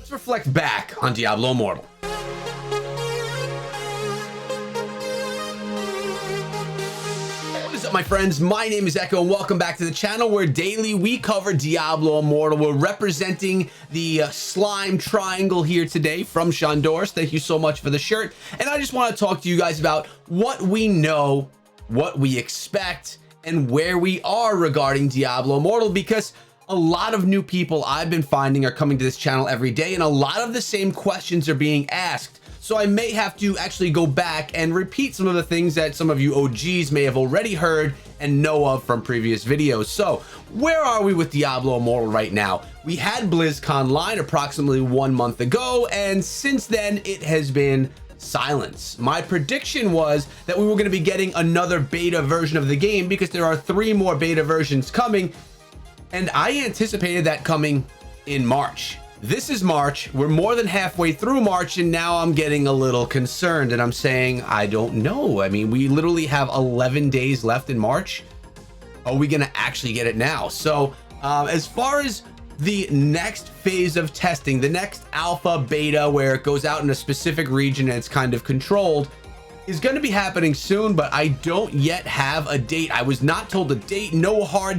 Let's reflect back on Diablo Immortal. What is up, my friends? My name is Echo and welcome back to the channel where daily we cover Diablo Immortal. We're representing the slime triangle here today from Shandors. Thank you so much for the shirt. And I just want to talk to you guys about what we know, what we expect, and where we are regarding Diablo Immortal, because a lot of new people I've been finding are coming to this channel every day, and a lot of the same questions are being asked. So I may have to actually go back and repeat some of the things that some of you OGs may have already heard and know of from previous videos. So where are we with Diablo Immortal right now? We had BlizzCon Line approximately 1 month ago, and since then it has been silence. My prediction was that we were going to be getting another beta version of the game because there are 3 more beta versions coming, and I anticipated that coming in March. This is March. We're more than halfway through March, and now I'm getting a little concerned, and I'm saying, I don't know. I mean, we literally have 11 days left in March. Are we going to actually get it now? So as far as the next phase of testing, the next alpha beta where it goes out in a specific region and it's kind of controlled, is going to be happening soon, but I don't yet have a date. I was not told a date, no hard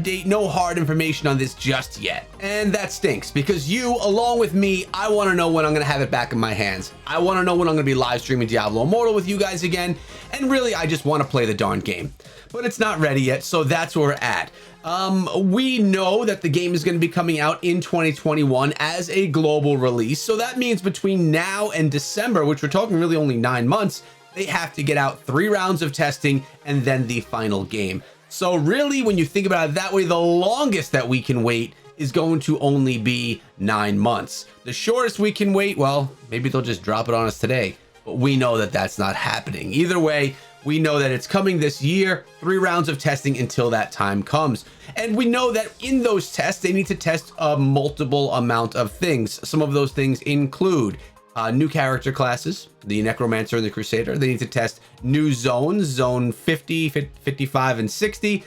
information on this just yet. And that stinks because you, along with me, I want to know when I'm going to have it back in my hands. I want to know when I'm going to be live streaming Diablo Immortal with you guys again. And really, I just want to play the darn game, but it's not ready yet. So that's where we're at. We know that the game is going to be coming out in 2021 as a global release. So that means between now and December, which we're talking really only 9 months, they have to get out 3 rounds of testing and then the final game. So really, when you think about it that way, the longest that we can wait is going to only be 9 months. The shortest we can wait, well, maybe they'll just drop it on us today, but we know that that's not happening. Either way, we know that it's coming this year, 3 rounds of testing until that time comes. And we know that in those tests, they need to test a multiple amount of things. Some of those things include new character classes, the Necromancer and the Crusader. They need to test new zones, zone 50, 55, and 60,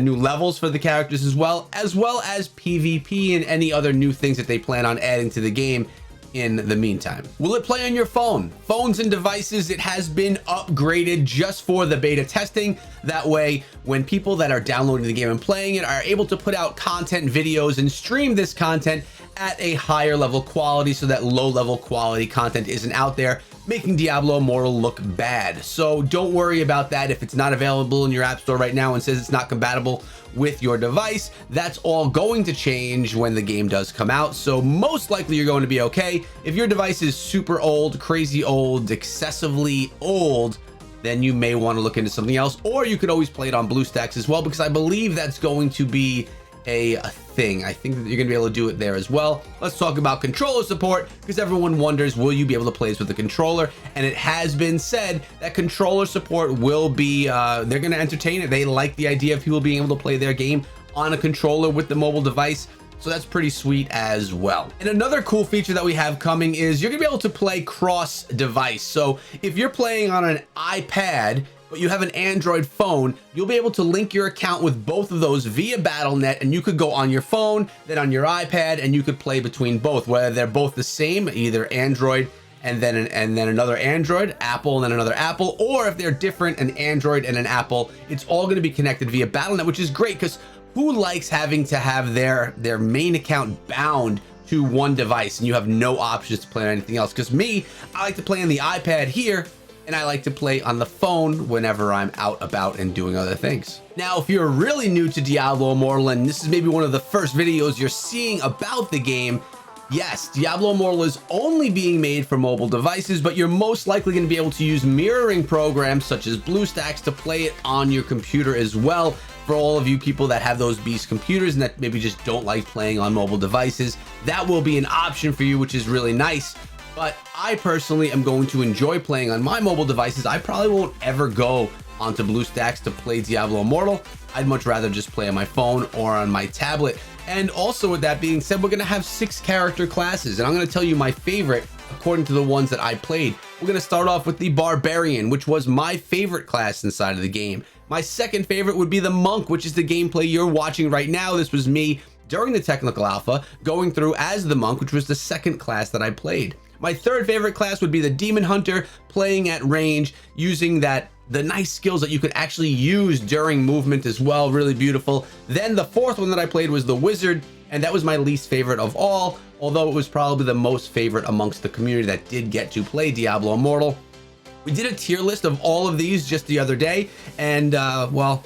new levels for the characters as well as PvP and any other new things that they plan on adding to the game in the meantime. Will it play on your phone? Phones and devices, it has been upgraded just for the beta testing. That way, when people that are downloading the game and playing it are able to put out content, videos, and stream this content at a higher level quality so that low level quality content isn't out there making Diablo Immortal look bad. So don't worry about that. If it's not available in your app store right now and says it's not compatible with your device, that's all going to change when the game does come out. So most likely you're going to be okay. If your device is super old, crazy old, excessively old, then you may want to look into something else, or you could always play it on BlueStacks as well, because I believe that's going to be a thing. I think that you're gonna be able to do it there as well. Let's talk about controller support, because everyone wonders, will you be able to play this with the controller? And it has been said that controller support will be, they're gonna entertain it. They like the idea of people being able to play their game on a controller with the mobile device. So that's pretty sweet as well. And another cool feature that we have coming is you're gonna be able to play cross device. So if you're playing on an iPad, but you have an Android phone, you'll be able to link your account with both of those via Battle.net, and you could go on your phone, then on your iPad, and you could play between both, whether they're both the same, either Android and then another Android, Apple and then another Apple, or if they're different, an Android and an Apple, it's all going to be connected via Battle.net, which is great because who likes having to have their main account bound to one device and you have no options to play on anything else? Because me, I like to play on the iPad here, and I like to play on the phone whenever I'm out about and doing other things. Now, if you're really new to Diablo Immortal and this is maybe one of the first videos you're seeing about the game, yes, Diablo Immortal is only being made for mobile devices, but you're most likely going to be able to use mirroring programs such as BlueStacks to play it on your computer as well. For all of you people that have those beast computers and that maybe just don't like playing on mobile devices, that will be an option for you, which is really nice. But I personally am going to enjoy playing on my mobile devices. I probably won't ever go onto BlueStacks to play Diablo Immortal. I'd much rather just play on my phone or on my tablet. And also, with that being said, we're going to have 6 character classes, and I'm going to tell you my favorite according to the ones that I played. We're going to start off with the Barbarian, which was my favorite class inside of the game. My second favorite would be the Monk, which is the gameplay you're watching right now. This was me during the technical alpha, going through as the monk, which was the second class that I played. My third favorite class would be the demon hunter, playing at range, using the nice skills that you could actually use during movement as well. Really beautiful. Then the fourth one that I played was the wizard, and that was my least favorite of all, although it was probably the most favorite amongst the community that did get to play Diablo Immortal. We did a tier list of all of these just the other day, and well,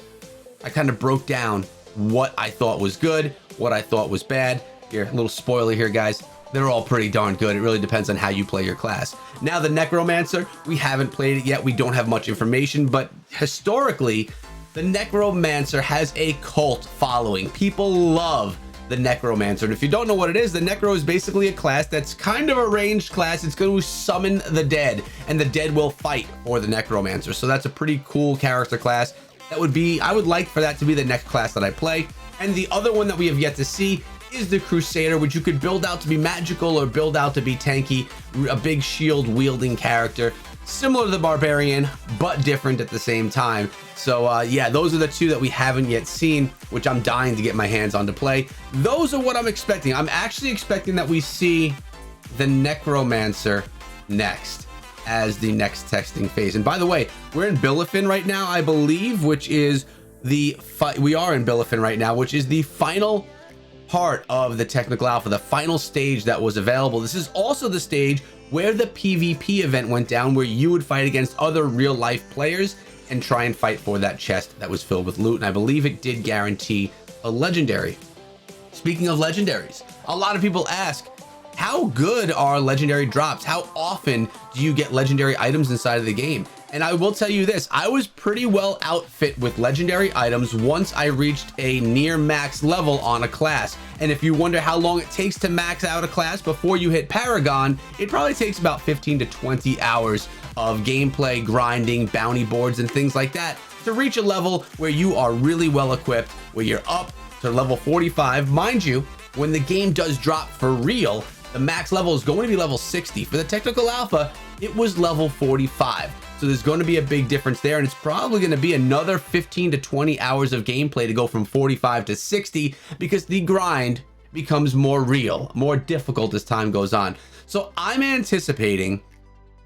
I kind of broke down what I thought was good, what I thought was bad. Here, a little spoiler here, guys. They're all pretty darn good. It really depends on how you play your class. Now, the Necromancer, we haven't played it yet. We don't have much information, but historically, the Necromancer has a cult following. People love the Necromancer. And if you don't know what it is, the Necro is basically a class that's kind of a ranged class. It's going to summon the dead, and the dead will fight for the Necromancer. So that's a pretty cool character class. That would be, I would like for that to be the next class that I play. And the other one that we have yet to see is the Crusader, which you could build out to be magical or build out to be tanky, a big shield wielding character, similar to the Barbarian, but different at the same time. So yeah, those are the two that we haven't yet seen, which I'm dying to get my hands on to play. Those are what I'm expecting. I'm actually expecting that we see the Necromancer next as the next testing phase. And by the way, we're in Billifin right now, I believe, which is we are in Billifin right now, which is the final part of the technical alpha, the final stage that was available. This is also the stage where the PvP event went down, where you would fight against other real life players and try and fight for that chest that was filled with loot. And I believe it did guarantee a legendary. Speaking of legendaries, a lot of people ask, how good are legendary drops? How often do you get legendary items inside of the game? And I will tell you this, I was pretty well outfit with legendary items once I reached a near max level on a class. And if you wonder how long it takes to max out a class before you hit Paragon, it probably takes about 15 to 20 hours of gameplay, grinding, bounty boards, and things like that to reach a level where you are really well equipped, where you're up to level 45. Mind you, when the game does drop for real, the max level is going to be level 60. For the technical alpha, it was level 45. So there's going to be a big difference there, and it's probably going to be another 15 to 20 hours of gameplay to go from 45 to 60, because the grind becomes more real, more difficult as time goes on. So I'm anticipating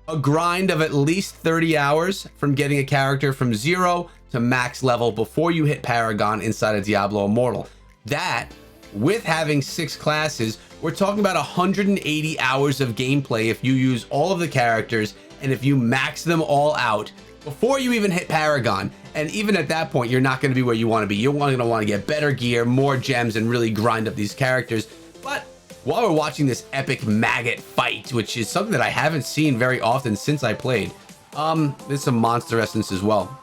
a grind of at least 30 hours from getting a character from 0 to max level before you hit Paragon inside of Diablo Immortal. That, with having 6 classes, we're talking about 180 hours of gameplay if you use all of the characters and if you max them all out before you even hit Paragon. And even at that point, you're not going to be where you want to be. You're going to want to get better gear, more gems, and really grind up these characters. But while we're watching this epic maggot fight, which is something that I haven't seen very often since I played, there's some monster essence as well.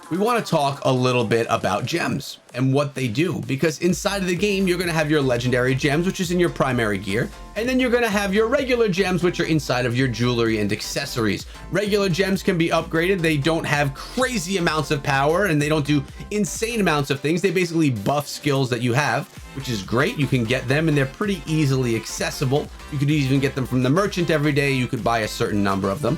We want to talk a little bit about gems and what they do, because inside of the game, you're going to have your legendary gems, which is in your primary gear. And then you're going to have your regular gems, which are inside of your jewelry and accessories. Regular gems can be upgraded. They don't have crazy amounts of power, and they don't do insane amounts of things. They basically buff skills that you have, which is great. You can get them, and they're pretty easily accessible. You could even get them from the merchant every day. You could buy a certain number of them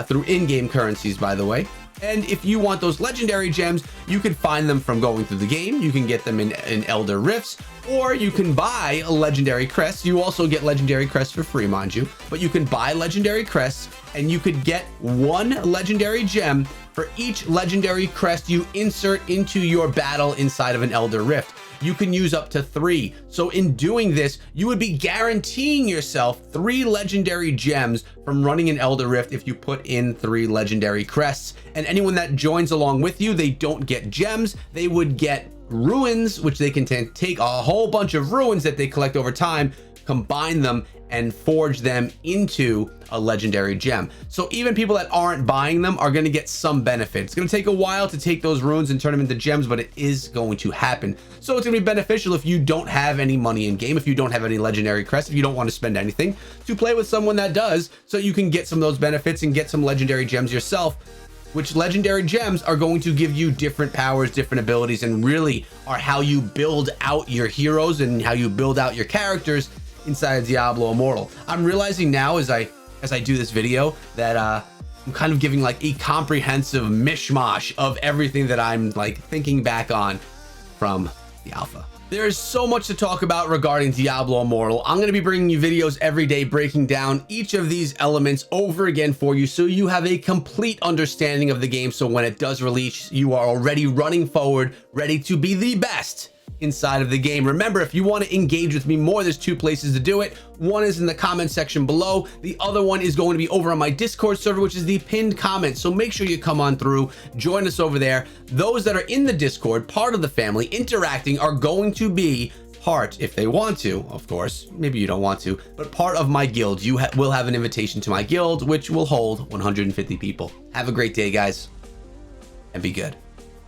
through in-game currencies, by the way. And if you want those legendary gems, you can find them from going through the game. You can get them in Elder Rifts, or you can buy legendary crests. You also get legendary crests for free, mind you, but you can buy legendary crests, and you could get 1 legendary gem for each legendary crest you insert into your battle inside of an Elder Rift. You can use up to 3. So in doing this, you would be guaranteeing yourself 3 legendary gems from running an Elder Rift if you put in 3 legendary crests. And anyone that joins along with you, they don't get gems. They would get ruins, which they can take a whole bunch of ruins that they collect over time, combine them, and forge them into a legendary gem. So even people that aren't buying them are going to get some benefit. It's going to take a while to take those runes and turn them into gems, but it is going to happen. So it's going to be beneficial if you don't have any money in game, if you don't have any legendary crests, if you don't want to spend anything, to play with someone that does, so you can get some of those benefits and get some legendary gems yourself, which legendary gems are going to give you different powers, different abilities, and really are how you build out your heroes and how you build out your characters inside Diablo Immortal. I'm realizing now as I do this video that I'm kind of giving like a comprehensive mishmash of everything that I'm like thinking back on from the alpha. There's so much to talk about regarding Diablo Immortal. I'm going to be bringing you videos every day breaking down each of these elements over again for you so you have a complete understanding of the game, so when it does release, you are already running forward, ready to be the best inside of the game. Remember, if you want to engage with me more, there's two places to do it. One is in the comment section below. The other one is going to be over on my Discord server, which is the pinned comment. So make sure you come on through, join us over there. Those that are in the Discord, part of the family, interacting, are going to be part, if they want to, of course, maybe you don't want to, but part of my guild. You will have an invitation to my guild, which will hold 150 people. Have a great day, guys, and be good.